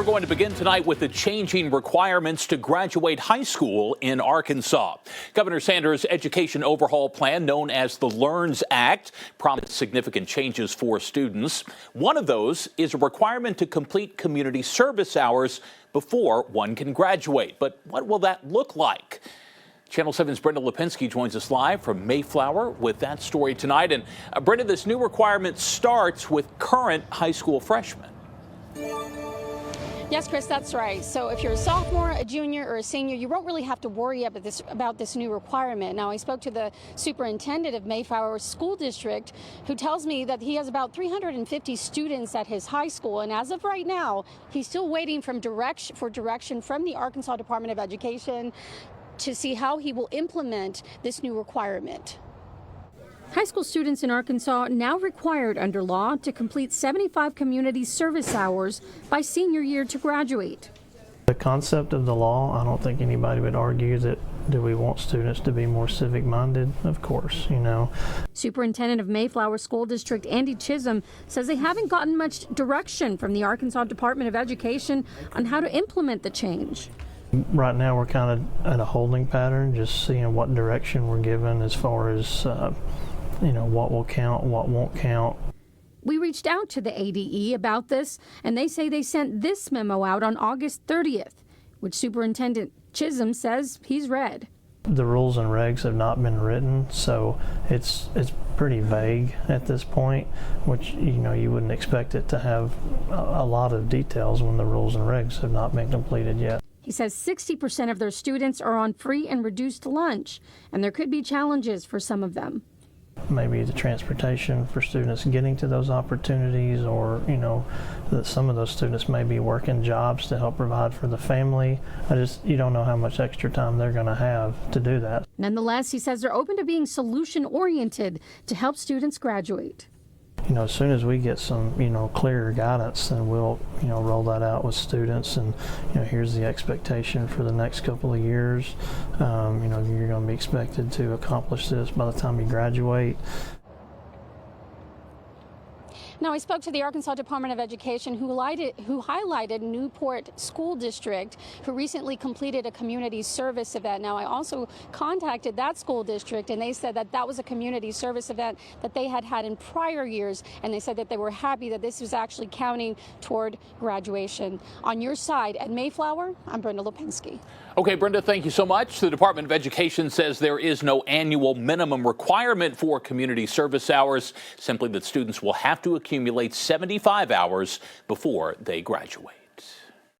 going to begin tonight with the changing requirements to graduate high school in Arkansas. Governor Sanders' education overhaul plan, known as the LEARNS Act, promised significant changes for students. One of those is a requirement to complete community service hours before one can graduate. But what will that look like? Channel 7's Brenda Lipinski joins us live from Mayflower with that story tonight. And Brenda, this new requirement starts with current high school freshmen. Yes, Chris, that's right. So if you're a sophomore, a junior, or a senior, you won't really have to worry about this new requirement. Now, I spoke to the superintendent of Mayflower School District, who tells me that he has about 350 students at his high school, and as of right now, he's still waiting for direction from the Arkansas Department of Education to see how he will implement this new requirement. High school students in Arkansas are now required under law to complete 75 community service hours by senior year to graduate. The concept of the law, I don't think anybody would argue that do we want students to be more civic minded? Of course, you know. Superintendent of Mayflower School District Andy Chisholm says they haven't gotten much direction from the Arkansas Department of Education on how to implement the change. Right now we're kind of at a holding pattern, just seeing what direction we're given as far as what will count, what won't count. We reached out to the ADE about this, and they say they sent this memo out on August 30th, which Superintendent Chisholm says he's read. The rules and regs have not been written, so it's pretty vague at this point, which you wouldn't expect it to have a lot of details when the rules and regs have not been completed yet. He says 60% of their students are on free and reduced lunch, and there could be challenges for some of them. Maybe the transportation for students getting to those opportunities, or that some of those students may be working jobs to help provide for the family. You don't know how much extra time they're going to have to do that. Nonetheless, he says they're open to being solution-oriented to help students graduate. As soon as we get some, clearer guidance, then we'll, roll that out with students. And, here's the expectation for the next couple of years. You're going to be expected to accomplish this by the time you graduate. Now, I spoke to the Arkansas Department of Education, who highlighted Newport School District, who recently completed a community service event. Now, I also contacted that school district, and they said that that was a community service event that they had in prior years, and they said that they were happy that this was actually counting toward graduation. On your side at Mayflower, I'm Brenda Lipinski. Okay, Brenda, thank you so much. The Department of Education says there is no annual minimum requirement for community service hours, simply that students will have to accumulate 75 hours before they graduate.